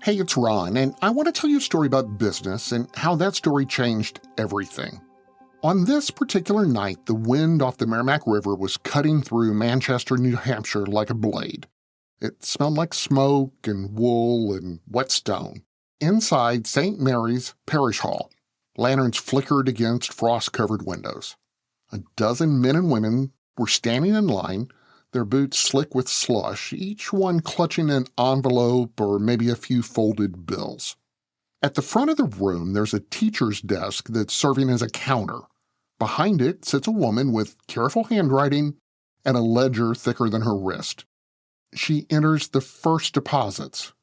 Hey, it's Ron, and I want to tell you a story about business and how that story changed everything. On this particular night, the wind off the Merrimack River was cutting through Manchester, New Hampshire like a blade. It smelled like smoke and wool and wet stone. Inside St. Mary's Parish Hall, lanterns flickered against frost-covered windows. A dozen men and women were standing in line, their boots slick with slush, each one clutching an envelope or maybe a few folded bills. At the front of the room, there's a teacher's desk that's serving as a counter. Behind it sits a woman with careful handwriting and a ledger thicker than her wrist. She enters the first deposits.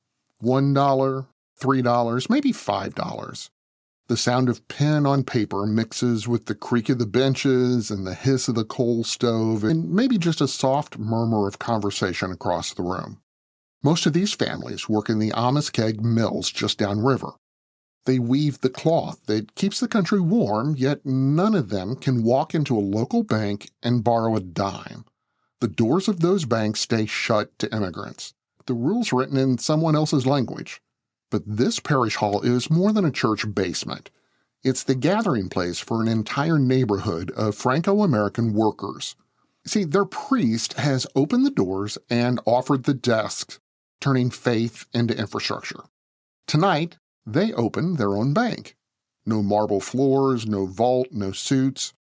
$1, $3, maybe $5. The sound of pen on paper mixes with the creak of the benches and the hiss of the coal stove and maybe just a soft murmur of conversation across the room. Most of these families work in the Amoskeag mills just downriver. They weave the cloth that keeps the country warm, yet none of them can walk into a local bank and borrow a dime. The doors of those banks stay shut to immigrants. The rules written in someone else's language. But this parish hall is more than a church basement. It's the gathering place for an entire neighborhood of Franco-American workers. See, their priest has opened the doors and offered the desks, turning faith into infrastructure. Tonight, they open their own bank. No marble floors, no vault, no suits.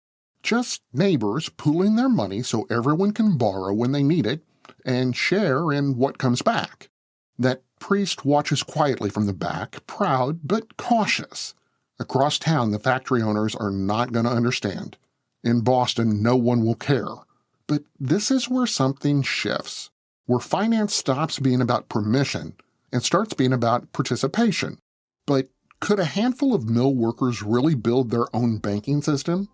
Just neighbors pooling their money so everyone can borrow when they need it and share in what comes back. That priest watches quietly from the back, proud but cautious. Across town, the factory owners are not going to understand. In Boston, no one will care. But this is where something shifts, where finance stops being about permission and starts being about participation. But could a handful of mill workers really build their own banking system?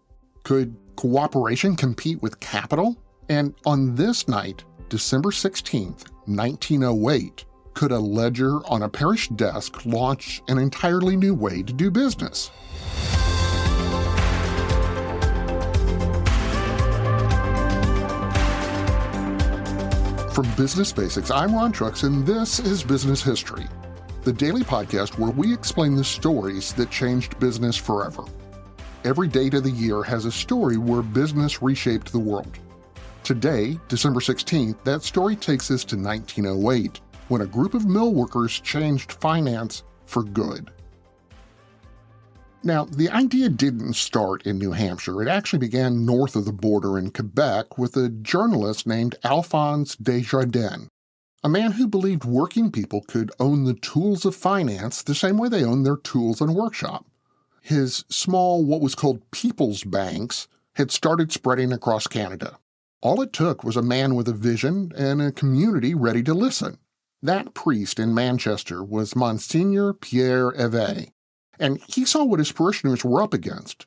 Could cooperation compete with capital? And on this night, December 16th, 1908, could a ledger on a parish desk launch an entirely new way to do business? From Business Basics, I'm Ron Trucks, and this is Business History, the daily podcast where we explain the stories that changed business forever. Every date of the year has a story where business reshaped the world. Today, December 16th, that story takes us to 1908, when a group of mill workers changed finance for good. Now, the idea didn't start in New Hampshire. It actually began north of the border in Quebec with a journalist named Alphonse Desjardins, a man who believed working people could own the tools of finance the same way they owned their tools in a workshop. His small, what was called people's banks, had started spreading across Canada. All it took was a man with a vision and a community ready to listen. That priest in Manchester was Monseigneur Pierre Eve, and he saw what his parishioners were up against: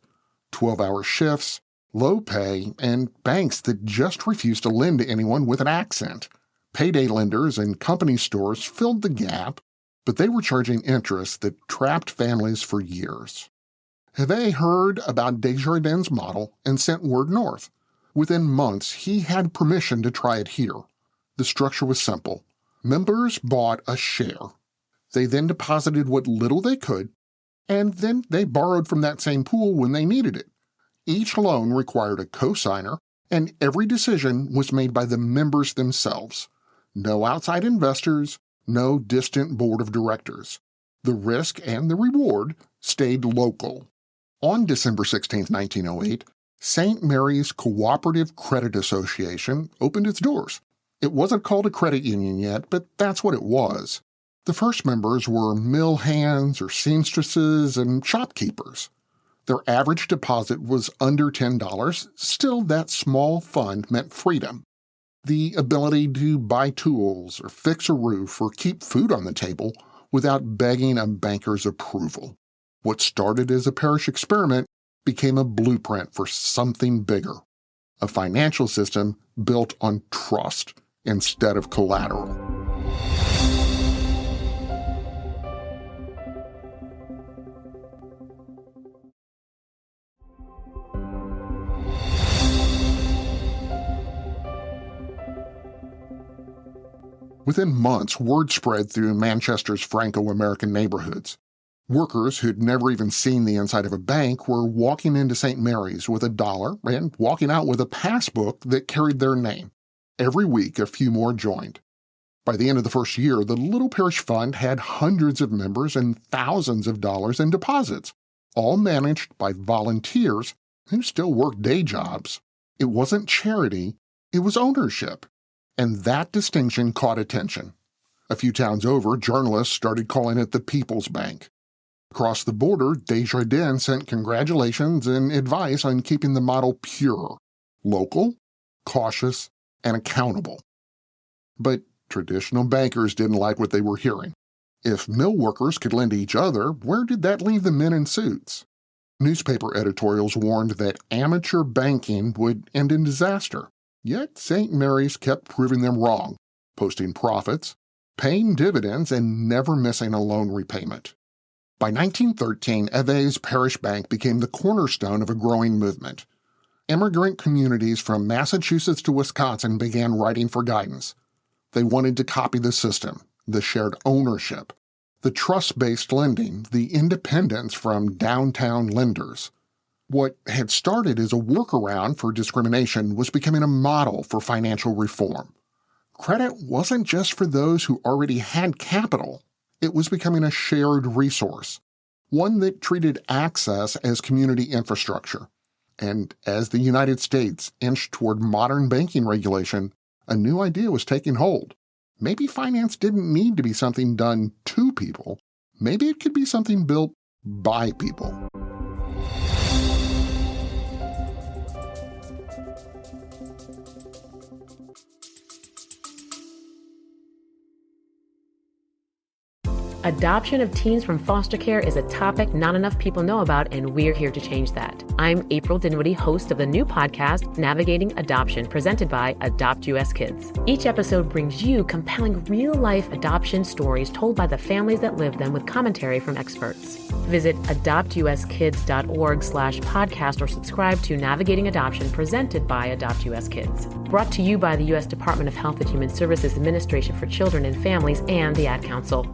12-hour shifts, low pay, and banks that just refused to lend to anyone with an accent. Payday lenders and company stores filled the gap, but they were charging interest that trapped families for years. Eve heard about Desjardins' model and sent word north. Within months, he had permission to try it here. The structure was simple. Members bought a share. They then deposited what little they could, and then they borrowed from that same pool when they needed it. Each loan required a co-signer, and every decision was made by the members themselves. No outside investors, no distant board of directors. The risk and the reward stayed local. On December 16, 1908, St. Mary's Cooperative Credit Association opened its doors. It wasn't called a credit union yet, but that's what it was. The first members were mill hands or seamstresses and shopkeepers. Their average deposit was under $10. Still, that small fund meant freedom. The ability to buy tools or fix a roof or keep food on the table without begging a banker's approval. What started as a parish experiment became a blueprint for something bigger. A financial system built on trust instead of collateral. Within months, word spread through Manchester's Franco-American neighborhoods. Workers who'd never even seen the inside of a bank were walking into St. Mary's with $1 and walking out with a passbook that carried their name. Every week, a few more joined. By the end of the first year, the little parish fund had hundreds of members and thousands of dollars in deposits, all managed by volunteers who still worked day jobs. It wasn't charity, it was ownership. And that distinction caught attention. A few towns over, journalists started calling it the People's Bank. Across the border, Desjardins sent congratulations and advice on keeping the model pure, local, cautious, and accountable. But traditional bankers didn't like what they were hearing. If mill workers could lend to each other, where did that leave the men in suits? Newspaper editorials warned that amateur banking would end in disaster. Yet St. Mary's kept proving them wrong, posting profits, paying dividends, and never missing a loan repayment. By 1913, Eve's Parish Bank became the cornerstone of a growing movement. Immigrant communities from Massachusetts to Wisconsin began writing for guidance. They wanted to copy the system, the shared ownership, the trust-based lending, the independence from downtown lenders. What had started as a workaround for discrimination was becoming a model for financial reform. Credit wasn't just for those who already had capital. It was becoming a shared resource, one that treated access as community infrastructure. And as the United States inched toward modern banking regulation, a new idea was taking hold. Maybe finance didn't need to be something done to people. Maybe it could be something built by people. Adoption of teens from foster care is a topic not enough people know about, and we're here to change that. I'm April Dinwiddie, host of the new podcast, Navigating Adoption, presented by Adopt US Kids. Each episode brings you compelling real-life adoption stories told by the families that live them with commentary from experts. Visit adoptuskids.org/podcast or subscribe to Navigating Adoption, presented by Adopt US Kids. Brought to you by the U.S. Department of Health and Human Services Administration for Children and Families and the Ad Council.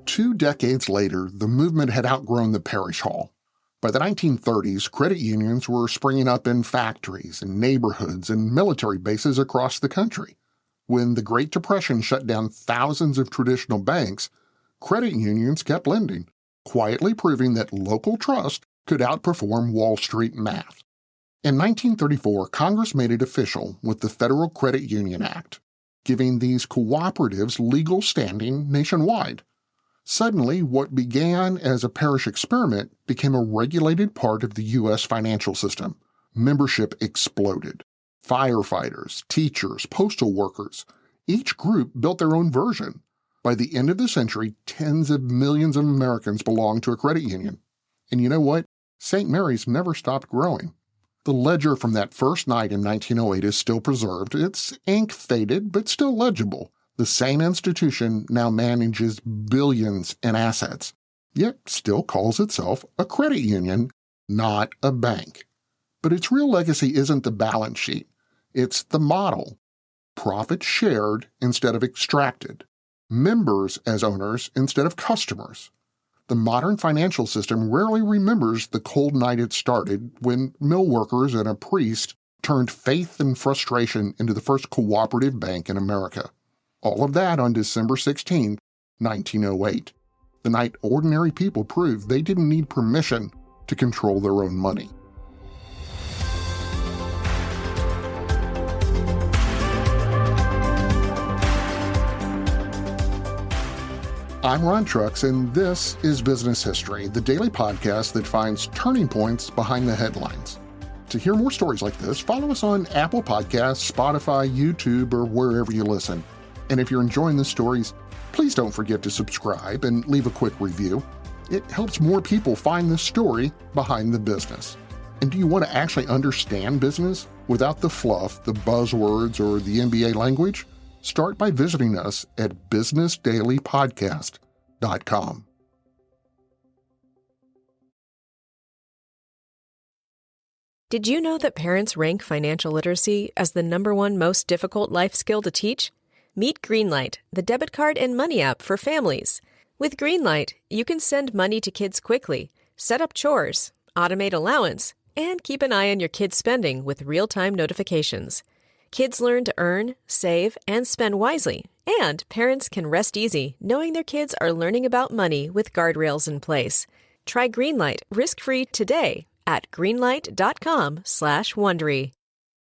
Two decades later, the movement had outgrown the parish hall. By the 1930s, credit unions were springing up in factories and neighborhoods and military bases across the country. When the Great Depression shut down thousands of traditional banks, credit unions kept lending, quietly proving that local trust could outperform Wall Street math. In 1934, Congress made it official with the Federal Credit Union Act, giving these cooperatives legal standing nationwide. Suddenly, what began as a parish experiment became a regulated part of the U.S. financial system. Membership exploded. Firefighters, teachers, postal workers, each group built their own version. By the end of the century, tens of millions of Americans belonged to a credit union. And you know what? St. Mary's never stopped growing. The ledger from that first night in 1908 is still preserved. Its ink faded, but still legible. The same institution now manages billions in assets, yet still calls itself a credit union, not a bank. But its real legacy isn't the balance sheet. It's the model. Profit shared instead of extracted. Members as owners instead of customers. The modern financial system rarely remembers the cold night it started when mill workers and a priest turned faith and frustration into the first cooperative bank in America. All of that on December 16, 1908, the night ordinary people proved they didn't need permission to control their own money. I'm Ron Trucks, and this is Business History, the daily podcast that finds turning points behind the headlines. To hear more stories like this, follow us on Apple Podcasts, Spotify, YouTube, or wherever you listen. And if you're enjoying the stories, please don't forget to subscribe and leave a quick review. It helps more people find the story behind the business. And do you want to actually understand business without the fluff, the buzzwords, or the MBA language? Start by visiting us at businessdailypodcast.com. Did you know that parents rank financial literacy as the #1 most difficult life skill to teach? Meet Greenlight, the debit card and money app for families. With Greenlight, you can send money to kids quickly, set up chores, automate allowance, and keep an eye on your kids' spending with real-time notifications. Kids learn to earn, save, and spend wisely, and parents can rest easy knowing their kids are learning about money with guardrails in place. Try Greenlight risk-free today at greenlight.com/Wondery.